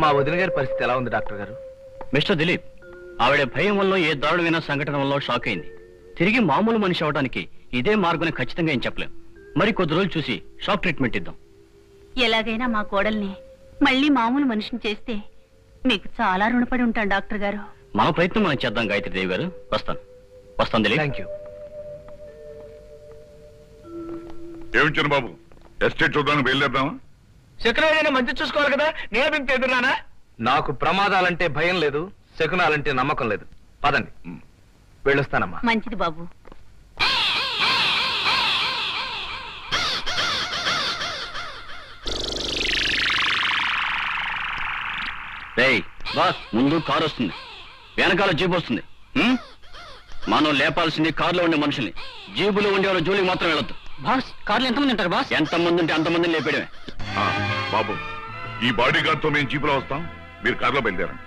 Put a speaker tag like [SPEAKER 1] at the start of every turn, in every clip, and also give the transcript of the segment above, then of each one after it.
[SPEAKER 1] మా వదిన గారి పరిస్థితి ఎలా ఉంది డాక్టర్ గారు?
[SPEAKER 2] మిస్టర్ దిలీప్, ఆవిడ భయం వల్ల ఏ దారుణమైన సంఘటన వల్ల షాక్ అయింది. తిరిగి మామూలు మనిషి అవడానికి ఇదే మార్గం ఖచ్చితంగా ఏం చెప్పలేం. మరి కొద్ది రోజులు చూసి షాక్ ట్రీట్మెంట్ ఇద్దాం.
[SPEAKER 3] ఎలాగైనా మా కోడల్ని మళ్ళీ మామూలు మనిషిని చేస్తే మీకు చాలా రుణపడి ఉంటాను డాక్టర్ గారు.
[SPEAKER 2] మన ప్రయత్నం మనం చేద్దాం గాయత్రీదేవి గారు. వస్తాను దిలీప్.
[SPEAKER 1] Thank you.
[SPEAKER 4] ఏమి చిన్నబాబు, ఎస్టేట్ చూద్దానికి బయలుదేరదామా?
[SPEAKER 1] శకునాలైనా మంచి చూసుకోవాలి కదా, నేను మీకు ఎదురానా? నాకు ప్రమాదాలంటే భయం లేదు, శకునాలంటే నమ్మకం లేదు. పదండి, వెళ్ళొస్తానమ్మా.
[SPEAKER 3] మంచిది బాబు.
[SPEAKER 2] బాస్, ముందు కారు వస్తుంది, వెనకాల జీబు వస్తుంది. మనం లేపాల్సింది కారులో ఉండే మనుషుల్ని, జీబులో ఉండే వాళ్ళ జోలికి మాత్రం వెళ్ళొద్దు.
[SPEAKER 1] బాస్, కార్లు ఎంతమంది ఉంటారు బాస్?
[SPEAKER 2] ఎంతమంది ఉంటే అంతమందిని లేపేయడమే.
[SPEAKER 4] బాబు, ఈ బాడీ గార్డ్ తో మేము జీపులో వస్తాం, మీరు కారులో బయలుదేరండి.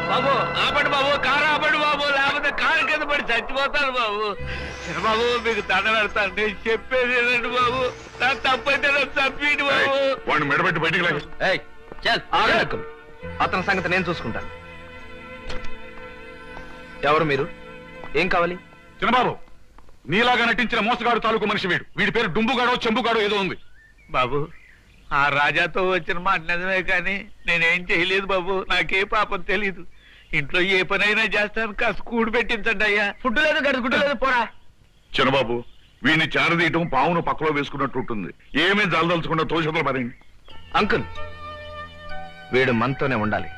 [SPEAKER 1] బాబు ఆపండి బాబు, కారు ఆపండి బాబు, లేకపోతే కారు కింద పడి చచ్చిపోతాను బాబు. బాబు మీకు దండ పెడతాను, నేను చెప్పేది ఏంటండి బాబు, నాకు తప్పైతే తప్పండి బాబు.
[SPEAKER 4] వాడిని మెడబెట్టి బయటికి లేదు.
[SPEAKER 1] అతని సంగతి నేను చూసుకుంటాను. ఎవరు మీరు? ఏం కావాలి?
[SPEAKER 4] చిన్నబాబు, నీలాగా నటించిన మోసగాడు తాలూకు మనిషి వీడు. వీడి పేరు డుంబుగాడో చెంబుగాడో ఏదో ఉంది.
[SPEAKER 1] బాబు, ఆ రాజాతో వచ్చిన మాట నిజమే కానీ నేనేం చేయలేదు బాబు, నాకే పాపం తెలీదు. ఇంట్లో ఏ పనైనా చేస్తాను, కాస్త కూడు పెట్టించండి అయ్యా. ఫుడ్ లేదు, గడుగుడ్డు లేదు, పోరా.
[SPEAKER 4] చిన్నబాబు, వీడిని చారదీయటం పావును పక్కలో వేసుకున్నట్టు ఉంటుంది. ఏమీ జలదలుచకుండా తోషతలు పరండి.
[SPEAKER 1] అంకుల్, వీడు మనతోనే ఉండాలి.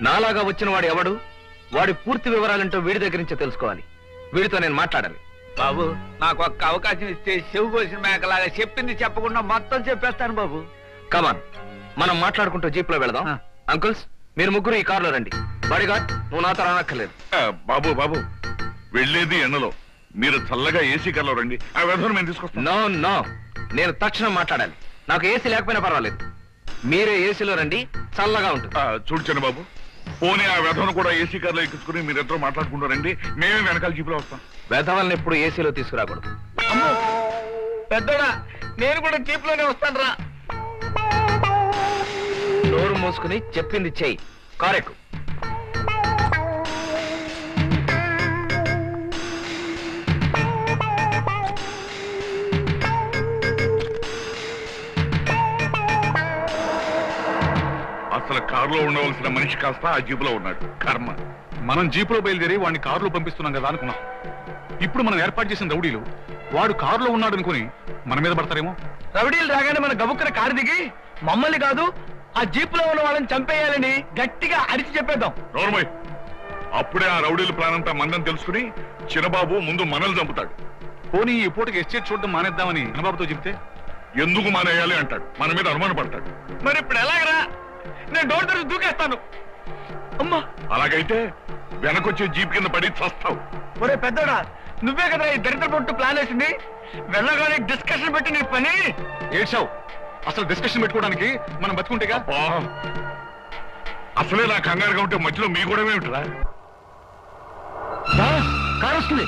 [SPEAKER 1] నాలాగా వచ్చిన వాడు ఎవడు, వాడి పూర్తి వివరాలంటూ వీడి దగ్గర నుంచే తెలుసుకోవాలి. వీడితో నేను మాట్లాడాలి. బాబు, నాకు ఒక్క అవకాశం ఇస్తే చెవు కోసిన మేకలాగా చెప్పింది చెప్పకుండా మొత్తం చెప్పేస్తాను బాబు. కమాన్, మనం మాట్లాడుకుంటూ జీప్ లో వెళదాం. అంకుల్స్, మీరు ముగ్గురు ఈ కారులో రండి. బాడీగార్డ్, నువ్వు నాతో రానక్కర్లేదు.
[SPEAKER 4] బాబు బాబు, వెళ్ళేది ఎండలో, మీరు చల్లగా ఏసీ కార్లో రండి. ఆ వ్యవహారం మేము తీసుకొస్తాం.
[SPEAKER 1] నో నో, నేను తక్షణం మాట్లాడాలి. నాకు ఏసీ లేకపోయినా పర్వాలేదు, మీరే ఏసీలో రండి, చల్లగా ఉంటుంది.
[SPEAKER 4] చూడు చిన్నబాబు, పోనీ ఆ వ్యవహారం కూడా ఏసీ కార్లో ఎక్కించుకుని మీరిద్దరూ మాట్లాడుకుంటారండి, మేమే వెనకాల జీపులో వస్తాం.
[SPEAKER 1] వెధవల్ని ఎప్పుడు ఏసీలో తీసుకురాకూడదు. పెద్దడా, నేను కూడా జీప్ లోనే వస్తాను రా. నోరు మూసుకుని చెప్పింది చెయ్యి. కారెక్కు.
[SPEAKER 4] అసలు కారులో ఉండవలసిన మనిషి కాస్త ఆ జీపులో ఉన్నాడు. కర్మ.
[SPEAKER 5] మనం జీపులో బయలుదేరి వాడిని కారులో పంపిస్తున్నాం కదా అనుకున్నాం. ఇప్పుడు మనం ఏర్పాటు చేసిన రౌడీలు వాడు కారులో ఉన్నాడు అనుకుని మన మీద పడతారేమో.
[SPEAKER 1] రౌడీలు రాగానే మన గబుక్కన కారు దిగి మమ్మల్ని కాదు, ఆ జీపులో ఉన్న వాళ్ళని చంపేయాలని గట్టిగా అరిచి చెప్పేద్దాం.
[SPEAKER 4] నోర్మయ్, అప్పుడే ఆ రౌడీల ప్లాన్ అంతా మందని తెలుసుకుని చిన్నబాబు ముందు మనల్ని చంపుతాడు.
[SPEAKER 5] పోనీ ఈ పూటకి ఎస్టేట్ చూడడం మానేద్దామని చిన్నబాబుతో చెప్తే
[SPEAKER 4] ఎందుకు మానేయాలి అంటాడు, మన మీద అనుమాన పడతాడు.
[SPEAKER 1] మరి ఇప్పుడు ఎలాగరా? నేను డోర్ తెరిచి దూకేస్తాను. అమ్మా,
[SPEAKER 4] అలాగైతే వెనకొచ్చే జీప్ కింద పడి చస్తావు.
[SPEAKER 1] ఒరే పెద్దోడా, నువ్వే కదా ఈ దరిద్ర పొట్టు ప్లాన్ వేసింది. వెళ్ళగానే డిస్కషన్ పెట్టి నీ పని.
[SPEAKER 5] ఏడ్చావు. అసలు డిస్కషన్ పెట్టుకోవడానికి మనం బతుకుంటేగా.
[SPEAKER 4] అసలే నా కంగారుగా ఉంటే మధ్యలో మీ కూడా ఏమిటిరా?
[SPEAKER 2] కారు వస్తుంది.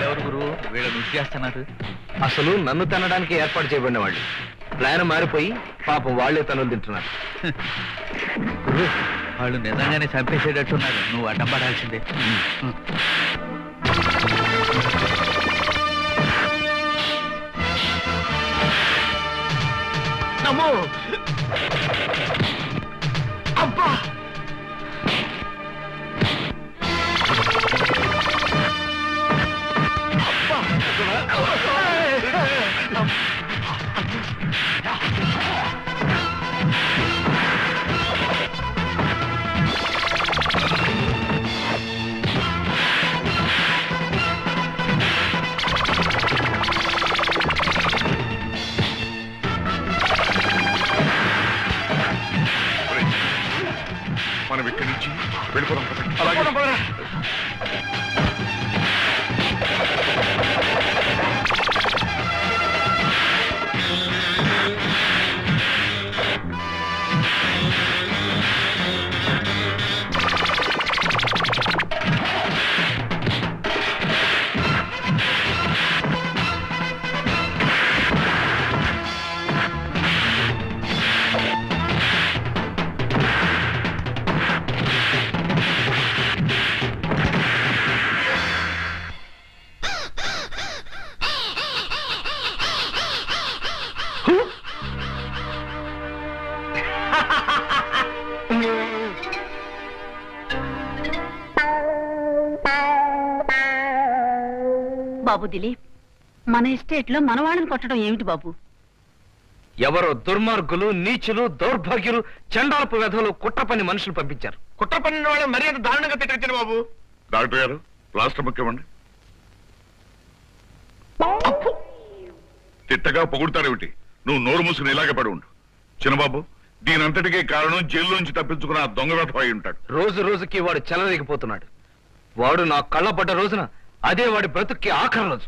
[SPEAKER 1] ఎవరు గురు వీళ్ళని చేస్తున్నారు? అసలు నన్ను తినడానికి ఏర్పాటు చేయబడిన వాళ్ళు ప్లాన్ మారిపోయి పాపం వాళ్లే తనులు తింటున్నారు. వాళ్ళు నిజంగానే చంపేసేటట్టున్నారు, నువ్వు అడ్డం పడాల్సిందే. అమ్మో అబ్బా
[SPEAKER 4] మనం ఇక్కడి నుంచి వెళ్ళిపోదాం.
[SPEAKER 1] అలాగే
[SPEAKER 3] బాబు దిలీప్, మన ఎస్టేట్ లో మన వాళ్ళని కొట్టడం ఏమిటి బాబు?
[SPEAKER 1] ఎవరో దుర్మార్గులు, నీచులు, దౌర్భాగ్యులు, చండాలపు వెధవలు కుట్ర పని మనుషులు పంపించారు. కుట్ర పని వాళ్ళని మరీ అంత దారుణంగా తిట్టొచ్చారు బాబు.
[SPEAKER 4] డాక్టర్ గారు ప్లాస్టర్ ముఖ్యమండి. తిట్టగా పొగుడుతాడేమిటి? నువ్వు నోరు మూసుకుని ఇలాగే పడి ఉండు. చిన్నబాబు, దీనంతటికీ కారణం జైల్లోంచి తప్పించుకున్న ఆ దొంగ వెధవ అయి ఉంటాడు.
[SPEAKER 1] రోజు రోజుకి వాడు చెలరేగిపోతున్నాడు. వాడు నా కళ్ళ పడ్డ రోజున అదే వాడి బ్రతుక్కి ఆఖరి రోజు.